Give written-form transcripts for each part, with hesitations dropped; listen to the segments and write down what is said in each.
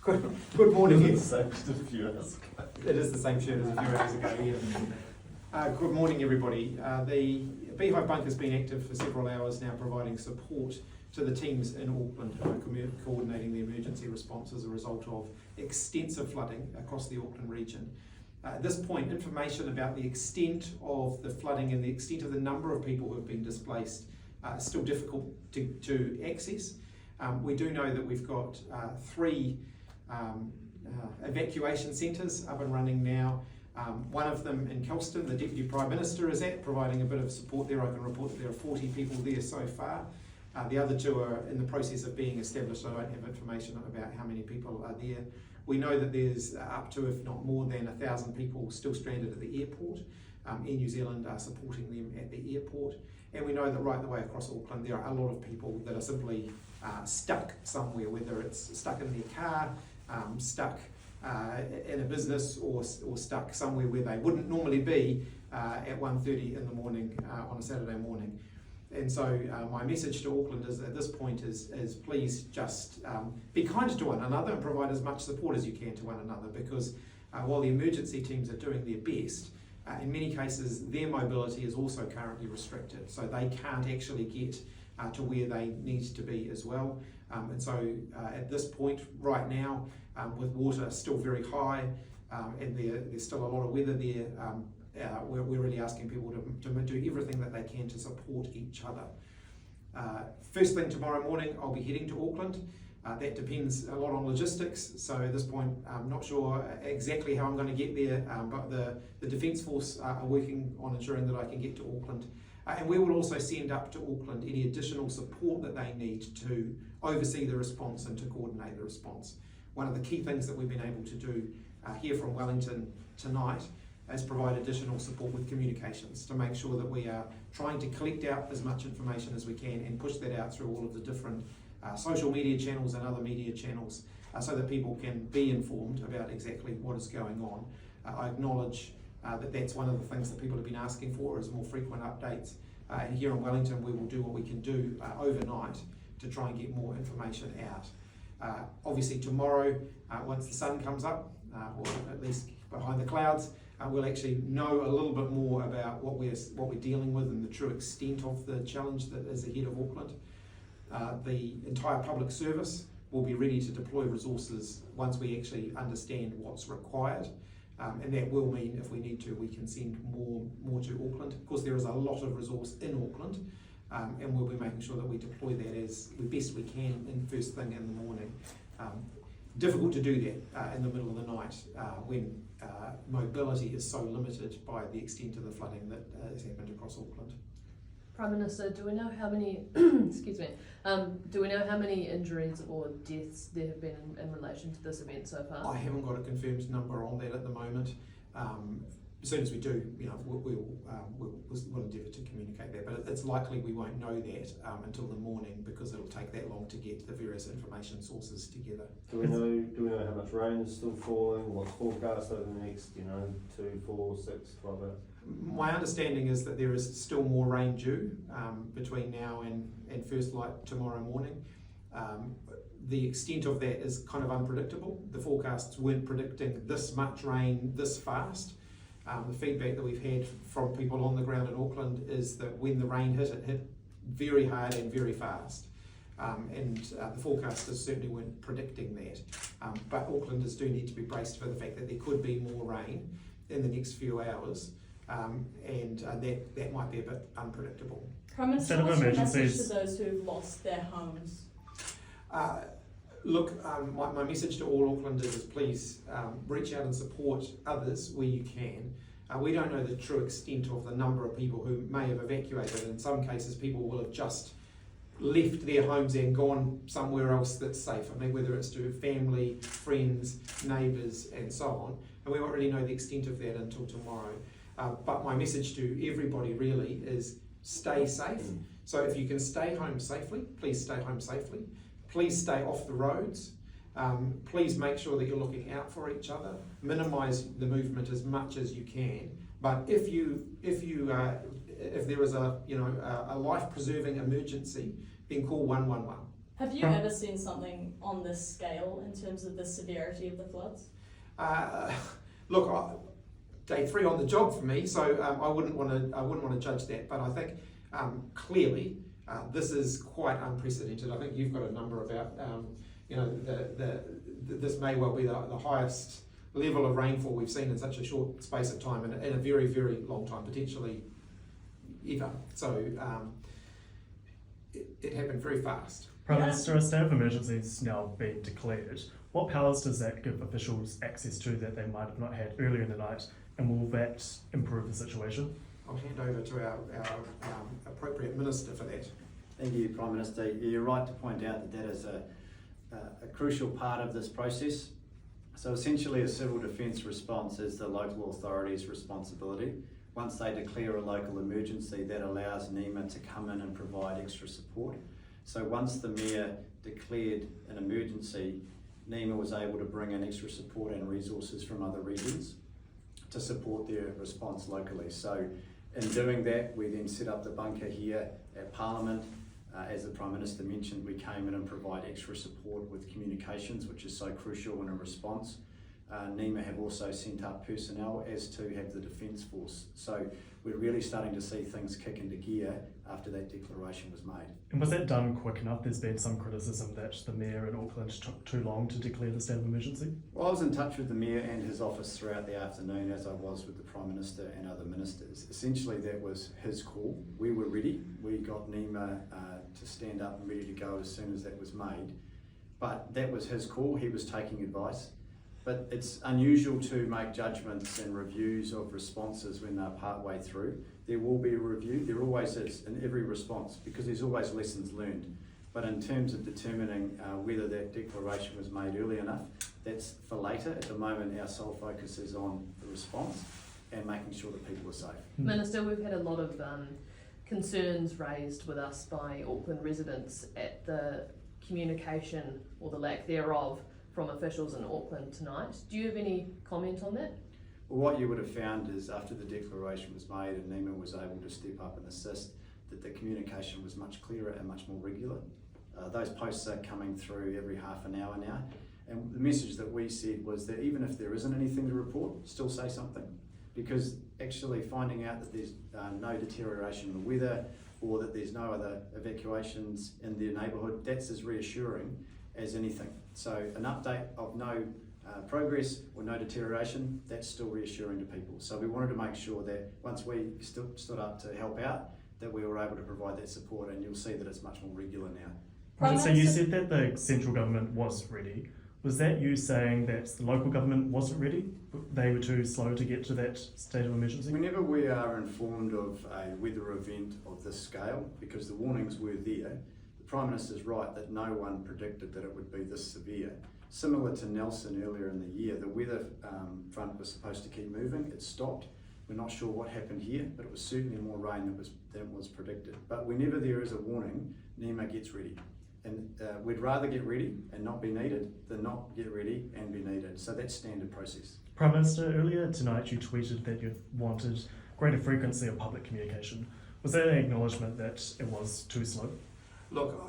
Good morning. It's the same just a few hours ago. It is the same shirt as a few hours ago, yeah. Good morning, everybody. The Beehive Bunk has been active for several hours now, providing support to the teams in Auckland who are coordinating the emergency response as a result of extensive flooding across the Auckland region. At this point, information about the extent of the flooding and the extent of the number of people who have been displaced is still difficult to access. We do know that we've got three evacuation centres up and running now. One of them in Kelston, the Deputy Prime Minister is at, providing a bit of support there. I can report that there are 40 people there so far. The other two are in the process of being established. I don't have information about how many people are there. We know that there's up to, if not more than, 1,000 people still stranded at the airport. Air New Zealand are supporting them at the airport. And we know that right the way across Auckland there are a lot of people that are simply stuck somewhere, whether it's stuck in their car, stuck in a business, or stuck somewhere where they wouldn't normally be at 1:30 in the morning on a Saturday morning. And so my message to Auckland is at this point is please just be kind to one another and provide as much support as you can to one another, because while the emergency teams are doing their best, in many cases their mobility is also currently restricted, so they can't actually get to where they need to be as well. And so at this point right now, with water still very high and there's still a lot of weather there, we're really asking people to do everything that they can to support each other. First thing tomorrow morning, I'll be heading to Auckland. That depends a lot on logistics, so at this point I'm not sure exactly how I'm going to get there, but the Defence Force are working on ensuring that I can get to Auckland. And we will also send up to Auckland any additional support that they need to oversee the response and to coordinate the response. One of the key things that we've been able to do here from Wellington tonight is provide additional support with communications to make sure that we are trying to collect out as much information as we can and push that out through all of the different social media channels and other media channels so that people can be informed about exactly what is going on. I acknowledge that that's one of the things that people have been asking for, is more frequent updates. And here in Wellington we will do what we can do overnight to try and get more information out. Obviously tomorrow, once the sun comes up, or at least behind the clouds, we'll actually know a little bit more about what we're dealing with and the true extent of the challenge that is ahead of Auckland. The entire public service will be ready to deploy resources once we actually understand what's required. And that will mean, if we need to, we can send more to Auckland. Of course, there is a lot of resource in Auckland, and we'll be making sure that we deploy that as best we can in first thing in the morning. Difficult to do that in the middle of the night when mobility is so limited by the extent of the flooding that has happened across Auckland. Prime Minister, do we know how many excuse me, do we know how many injuries or deaths there have been in relation to this event so far? I haven't got a confirmed number on that at the moment. As soon as we do, we'll endeavour to communicate that, but it's likely we won't know that until the morning, because it'll take that long to get the various information sources together. Do we know how much rain is still falling? What's forecast over the next 2, 4, 6, 12 hours? My understanding is that there is still more rain due between now and first light tomorrow morning. The extent of that is kind of unpredictable. The forecasts weren't predicting this much rain this fast. The feedback that we've had from people on the ground in Auckland is that when the rain hit, it hit very hard and very fast. And the forecasters certainly weren't predicting that. But Aucklanders do need to be braced for the fact that there could be more rain in the next few hours, and that might be a bit unpredictable. Prime Minister, what's your message to those who've lost their homes? Look, my message to all Aucklanders is please reach out and support others where you can. We don't know the true extent of the number of people who may have evacuated. In some cases, people will have just left their homes and gone somewhere else that's safe. I mean, whether it's to family, friends, neighbours, and so on. And we won't really know the extent of that until tomorrow. But my message to everybody really is stay safe. So if you can stay home safely, please stay home safely. Please stay off the roads. Please make sure that you're looking out for each other. Minimise the movement as much as you can. But if there is a life-preserving emergency, then call 111. Have you ever seen something on this scale in terms of the severity of the floods? Look, day 3 on the job for me, so I wouldn't want to judge that. But I think clearly this is quite unprecedented. I think you've got a number about this may well be the highest level of rainfall we've seen in such a short space of time, in a very, very long time, potentially ever. So it happened very fast. Prime Minister, a state of emergency has now been declared. What powers does that give officials access to that they might have not had earlier in the night, and will that improve the situation? I'll hand over to our appropriate minister for that. Thank you, Prime Minister. You're right to point out that is a crucial part of this process. So essentially a civil defence response is the local authority's responsibility. Once they declare a local emergency, that allows NEMA to come in and provide extra support. So once the Mayor declared an emergency, NEMA was able to bring in extra support and resources from other regions to support their response locally. So in doing that, we then set up the bunker here at Parliament. As the Prime Minister mentioned, we came in and provide extra support with communications, which is so crucial in a response. NEMA have also sent up personnel, as to have the Defence Force. So we're really starting to see things kick into gear after that declaration was made. And was that done quick enough? There's been some criticism that the Mayor in Auckland took too long to declare the state of emergency. Well, I was in touch with the Mayor and his office throughout the afternoon, as I was with the Prime Minister and other ministers. Essentially, that was his call. We were ready. We got NEMA to stand up and ready to go as soon as that was made. But that was his call. He was taking advice. But it's unusual to make judgments and reviews of responses when they're part way through. There will be a review, there always is in every response, because there's always lessons learned. But in terms of determining whether that declaration was made early enough, that's for later. At the moment, our sole focus is on the response and making sure that people are safe. Minister, we've had a lot of concerns raised with us by Auckland residents at the communication, or the lack thereof, from officials in Auckland tonight. Do you have any comment on that? Well, what you would have found is after the declaration was made and NEMA was able to step up and assist, that the communication was much clearer and much more regular. Those posts are coming through every half an hour now. And the message that we said was that even if there isn't anything to report, still say something. Because actually finding out that there's no deterioration in the weather, or that there's no other evacuations in their neighbourhood, that's as reassuring as anything. So an update of no progress or no deterioration, that's still reassuring to people. So we wanted to make sure that once we stood up to help out, that we were able to provide that support, and you'll see that it's much more regular now. So you said that the central government was ready. Was that you saying that the local government wasn't ready? They were too slow to get to that state of emergency? Whenever we are informed of a weather event of this scale, because the warnings were there, the Prime Minister's right that no one predicted that it would be this severe. Similar to Nelson earlier in the year, the weather front was supposed to keep moving, it stopped. We're not sure what happened here, but it was certainly more rain than was predicted. But whenever there is a warning, NEMA gets ready. And we'd rather get ready and not be needed than not get ready and be needed. So that's standard process. Prime Minister, earlier tonight you tweeted that you wanted greater frequency of public communication. Was that an acknowledgement that it was too slow? Look,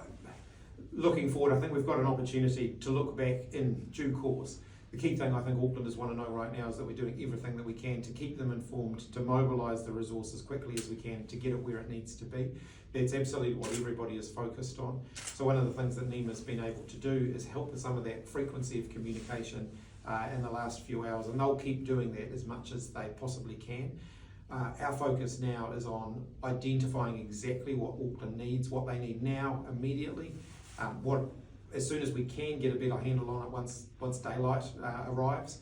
looking forward, I think we've got an opportunity to look back in due course. The key thing I think Aucklanders want to know right now is that we're doing everything that we can to keep them informed, to mobilise the resources quickly as we can to get it where it needs to be. That's absolutely what everybody is focused on. So one of the things that NEMA's been able to do is help with some of that frequency of communication in the last few hours, and they'll keep doing that as much as they possibly can. Our focus now is on identifying exactly what Auckland needs, what they need now, immediately, as soon as we can get a better handle on it once daylight arrives,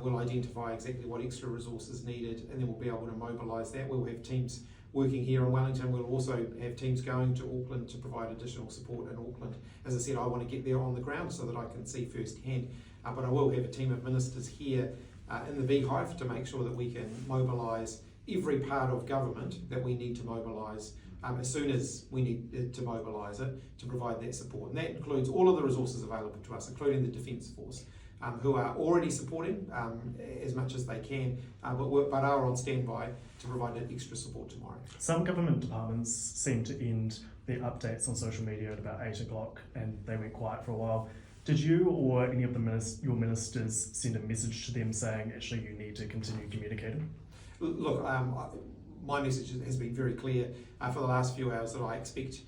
we'll identify exactly what extra resources needed, and then we'll be able to mobilise that. We'll have teams working here in Wellington. We'll also have teams going to Auckland to provide additional support in Auckland. As I said, I want to get there on the ground so that I can see firsthand, but I will have a team of ministers here in the beehive to make sure that we can mobilise every part of government that we need to mobilise as soon as we need to mobilise it to provide that support. And that includes all of the resources available to us, including the Defence Force, who are already supporting as much as they can, but are on standby to provide that extra support tomorrow. Some government departments seem to end the updates on social media at about 8 o'clock and they went quiet for a while. Did you or any of your ministers send a message to them saying, actually, you need to continue communicating? Look, my message has been very clear for the last few hours that I expect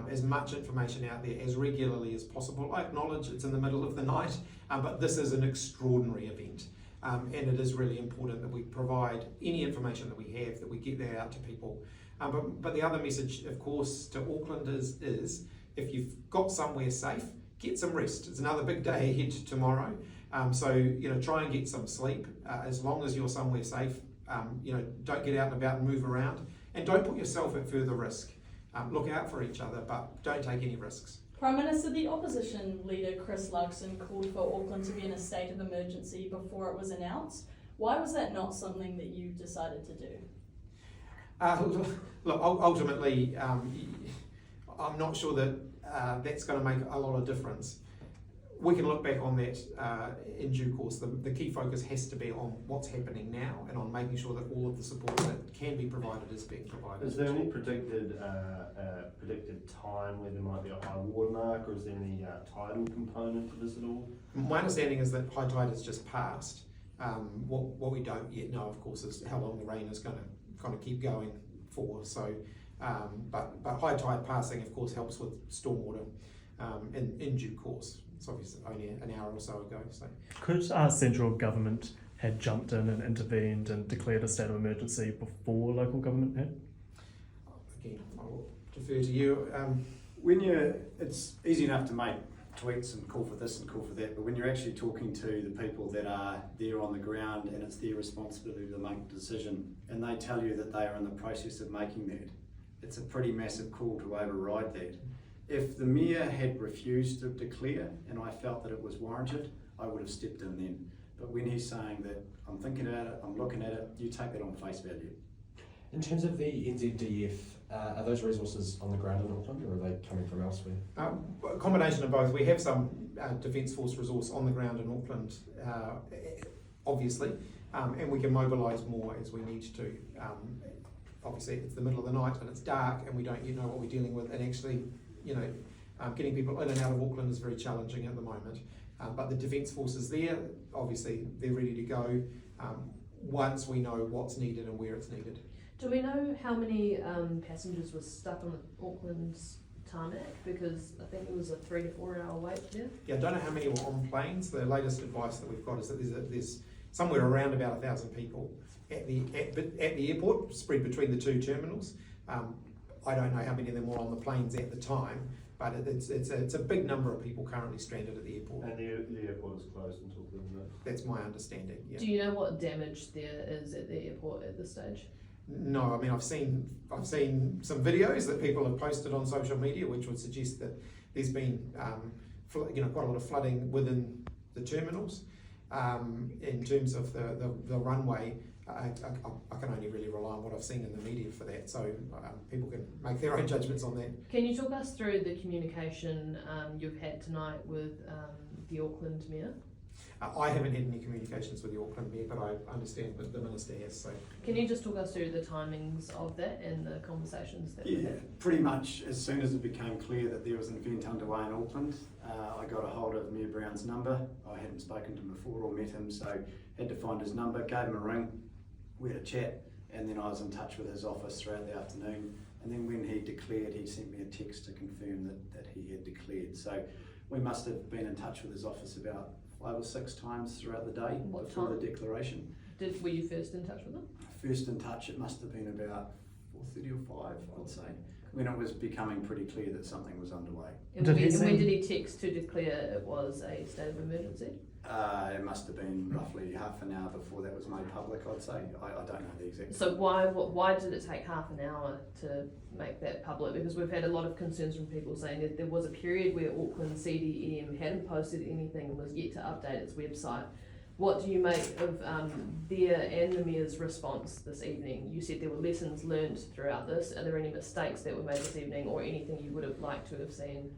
as much information out there as regularly as possible. I acknowledge it's in the middle of the night, but this is an extraordinary event. And it is really important that we provide any information that we have, that we get that out to people. But the other message, of course, to Auckland is if you've got somewhere safe, get some rest. It's another big day ahead tomorrow. So, try and get some sleep as long as you're somewhere safe. Don't get out and about and move around. And don't put yourself at further risk. Look out for each other, but don't take any risks. Prime Minister, the opposition leader Chris Hipkins called for Auckland to be in a state of emergency before it was announced. Why was that not something that you decided to do? Look, ultimately, I'm not sure that that's going to make a lot of difference. We can look back on that in due course. The key focus has to be on what's happening now and on making sure that all of the support that can be provided is being provided. Is there any predicted time where there might be a high water mark, or is there any tidal component to this at all? My understanding is that high tide has just passed. What we don't yet know, of course, is how long the rain is going to kind of keep going for. So, but high tide passing, of course, helps with stormwater in due course. It's obviously only an hour or so ago. So, Could our central government had jumped in and intervened and declared a state of emergency before local government had? again, I'll defer to you. It's easy enough to make tweets and call for this and call for that, but when you're actually talking to the people that are there on the ground and it's their responsibility to make a decision, and they tell you that they are in the process of making that, it's a pretty massive call to override that. If the Mayor had refused to declare and I felt that it was warranted, I would have stepped in then. But when he's saying that I'm thinking about it, I'm looking at it, you take that on face value. In terms of the NZDF, are those resources on the ground in Auckland, or are they coming from elsewhere? A combination of both. We have some Defence Force resource on the ground in Auckland, obviously, and we can mobilise more as we need to. Obviously, it's the middle of the night and it's dark and we don't yet know what we're dealing with, and actually, getting people in and out of Auckland is very challenging at the moment. But the Defence Force is there. Obviously, they're ready to go once we know what's needed and where it's needed. Do we know how many passengers were stuck on the Auckland's tarmac? Because I think it was a 3 to 4 hour wait there. Yeah, I don't know how many were on planes. The latest advice that we've got is that there's somewhere around about 1,000 people at the airport, spread between the two terminals. I don't know how many of them were on the planes at the time, but it's a big number of people currently stranded at the airport. And the airport is closed until then. That's my understanding. Yeah. Do you know what damage there is at the airport at this stage? No, I mean I've seen some videos that people have posted on social media, which would suggest that there's been quite a lot of flooding within the terminals. In terms of the runway, I can only really rely on what I've seen in the media for that. So people can make their own judgments on that. Can you talk us through the communication you've had tonight with the Auckland Mayor? I haven't had any communications with the Auckland Mayor, but I understand that the Minister has. So, can you just talk us through the timings of that and the conversations that we had? Pretty much as soon as it became clear that there was an event underway in Auckland, I got a hold of Mayor Brown's number. I hadn't spoken to him before or met him, so had to find his number, gave him a ring, we had a chat, and then I was in touch with his office throughout the afternoon. And then when he declared, he sent me a text to confirm that he had declared. So we must have been in touch with his office about 5 or 6 times throughout the day before the declaration. Were you first in touch with them? First in touch, it must have been about 4:30 or 5, I'd say, when it was becoming pretty clear that something was underway. And when did he text to declare it was a state of emergency? It must have been roughly half an hour before that was made public, I'd say. I don't know the exact. So why did it take half an hour to make that public? Because we've had a lot of concerns from people saying that there was a period where Auckland CDEM hadn't posted anything and was yet to update its website. What do you make of their and the Mayor's response this evening? You said there were lessons learned throughout this. Are there any mistakes that were made this evening, or anything you would have liked to have seen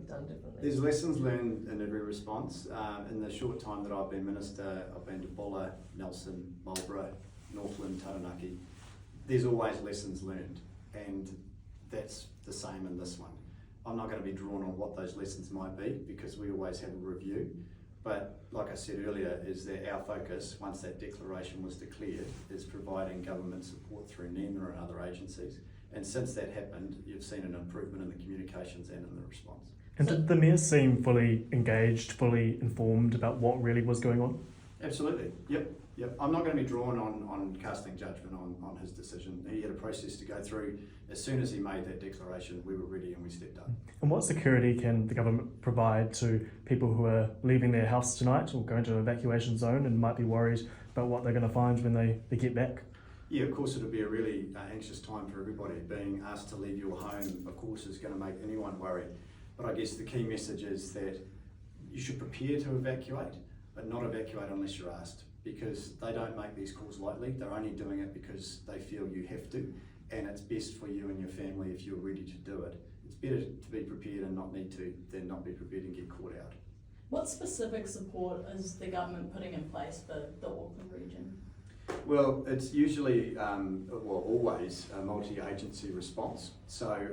done differently? There's lessons learned in every response. In the short time that I've been Minister, I've been to Bulla, Nelson, Marlborough, Northland, Taranaki. There's always lessons learned, and that's the same in this one. I'm not going to be drawn on what those lessons might be because we always have a review. But like I said earlier, is that our focus, once that declaration was declared, is providing government support through NEMA and other agencies. And since that happened, you've seen an improvement in the communications and in the response. And did the Mayor seem fully engaged, fully informed about what really was going on? Absolutely, yep. I'm not going to be drawn on casting judgment on his decision. He had a process to go through. As soon as he made that declaration, we were ready and we stepped up. And what security can the government provide to people who are leaving their house tonight or going to an evacuation zone and might be worried about what they're going to find when they get back? Yeah, of course it'll be a really anxious time for everybody. Being asked to leave your home, of course, is going to make anyone worry. But I guess the key message is that you should prepare to evacuate, but not evacuate unless you're asked, because they don't make these calls lightly. They're only doing it because they feel you have to, and it's best for you and your family if you're ready to do it. It's better to be prepared and not need to than not be prepared and get caught out. What specific support is the government putting in place for the Auckland region? Well, it's usually, always a multi-agency response. So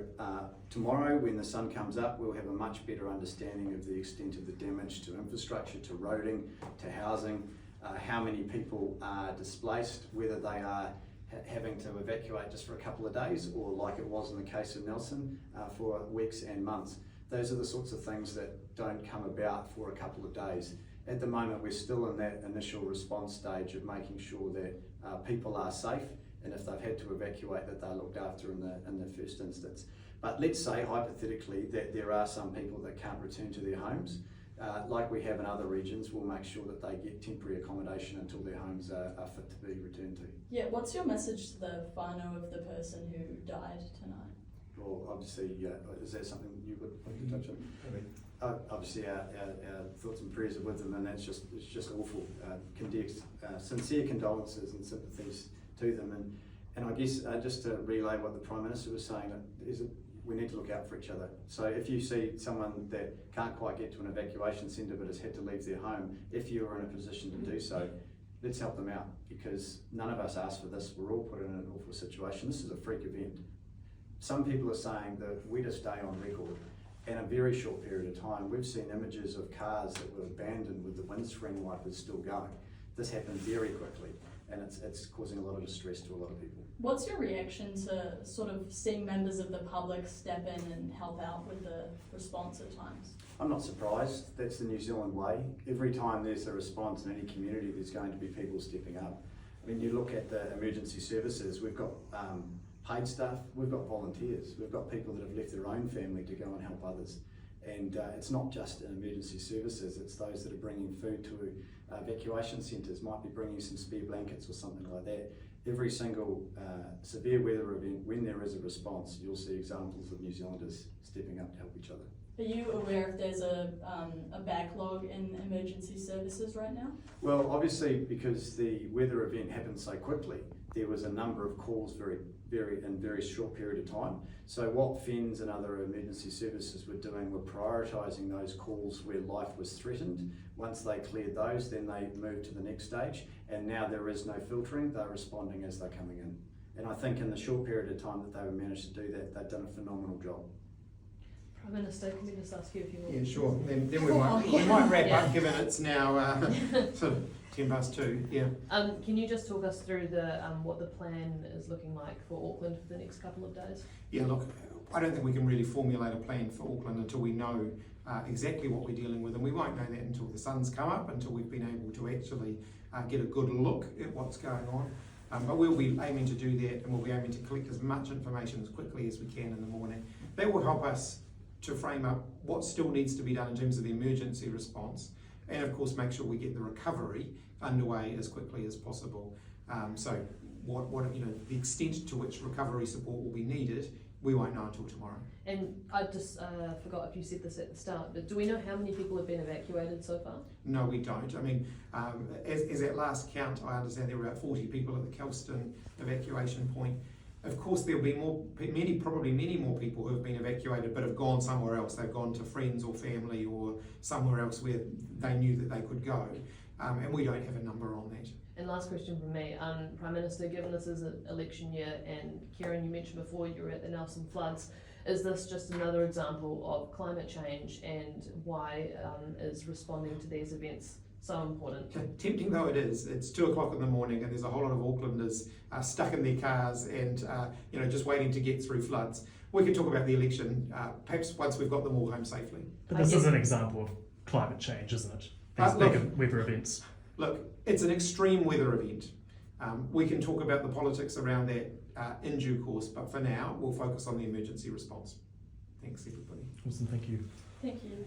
tomorrow when the sun comes up, we'll have a much better understanding of the extent of the damage to infrastructure, to roading, to housing, how many people are displaced, whether they are having to evacuate just for a couple of days or like it was in the case of Nelson for weeks and months. Those are the sorts of things that don't come about for a couple of days. At the moment, we're still in that initial response stage of making sure that people are safe, and if they've had to evacuate, that they're looked after in the first instance. But let's say, hypothetically, that there are some people that can't return to their homes. Like we have in other regions, we'll make sure that they get temporary accommodation until their homes are fit to be returned to. Yeah, what's your message to the whānau of the person who died tonight? Well, obviously, is that something you would like to touch on? Obviously, our thoughts and prayers are with them, and it's just awful. Sincere condolences and sympathies to them, and I guess just to relay what the Prime Minister was saying, we need to look out for each other. So if you see someone that can't quite get to an evacuation centre but has had to leave their home, if you are in a position to do so, let's help them out, because none of us asked for this. We're all put in an awful situation. This is a freak event. Some people are saying that we're to stay on record. In a very short period of time, we've seen images of cars that were abandoned with the windscreen wipers still going. This happened very quickly, and it's causing a lot of distress to a lot of people. What's your reaction to sort of seeing members of the public step in and help out with the response at times? I'm not surprised. That's the New Zealand way. Every time there's a response in any community, there's going to be people stepping up. When you look at the emergency services, we've got paid staff, we've got volunteers, we've got people that have left their own family to go and help others. And it's not just in emergency services, it's those that are bringing food to evacuation centres, might be bringing some spare blankets or something like that. Every single severe weather event, when there is a response, you'll see examples of New Zealanders stepping up to help each other. Are you aware if there's a backlog in emergency services right now? Well, obviously, because the weather event happened so quickly, there was a number of calls in very short period of time. So what FENS and other emergency services were doing were prioritising those calls where life was threatened. Once they cleared those, then they moved to the next stage, and now there is no filtering. They're responding as they're coming in. And I think in the short period of time that they've managed to do that, they've done a phenomenal job. Prime Minister, can we just ask you a few more? Yeah, sure. Then we might wrap up, given it's now sort of 2:10. Yeah. Can you just talk us through the what the plan is looking like for Auckland for the next couple of days? Yeah. Look, I don't think we can really formulate a plan for Auckland until we know exactly what we're dealing with, and we won't know that until the sun's come up, until we've been able to actually get a good look at what's going on. But we'll be aiming to do that, and we'll be aiming to collect as much information as quickly as we can in the morning. That will help us to frame up what still needs to be done in terms of the emergency response, and of course make sure we get the recovery underway as quickly as possible. So what the extent to which recovery support will be needed, we won't know until tomorrow. And I just forgot if you said this at the start, but do we know how many people have been evacuated so far? No, we don't. I mean, as at last count, I understand there were about 40 people at the Kelston evacuation point. Of course, there'll be probably many more people who have been evacuated but have gone somewhere else. They've gone to friends or family or somewhere else where they knew that they could go. and we don't have a number on that. And last question from me, Prime Minister, given this is an election year, and Kieran, you mentioned before you were at the Nelson floods, is this just another example of climate change, and why is responding to these events so important? Tempting though it is, it's 2 o'clock in the morning and there's a whole lot of Aucklanders stuck in their cars and just waiting to get through floods. We could talk about the election perhaps once we've got them all home safely. But this is an example of climate change, isn't it? These big weather events. Look, it's an extreme weather event. We can talk about the politics around that in due course, but for now we'll focus on the emergency response. Thanks everybody. Awesome, thank you. Thank you.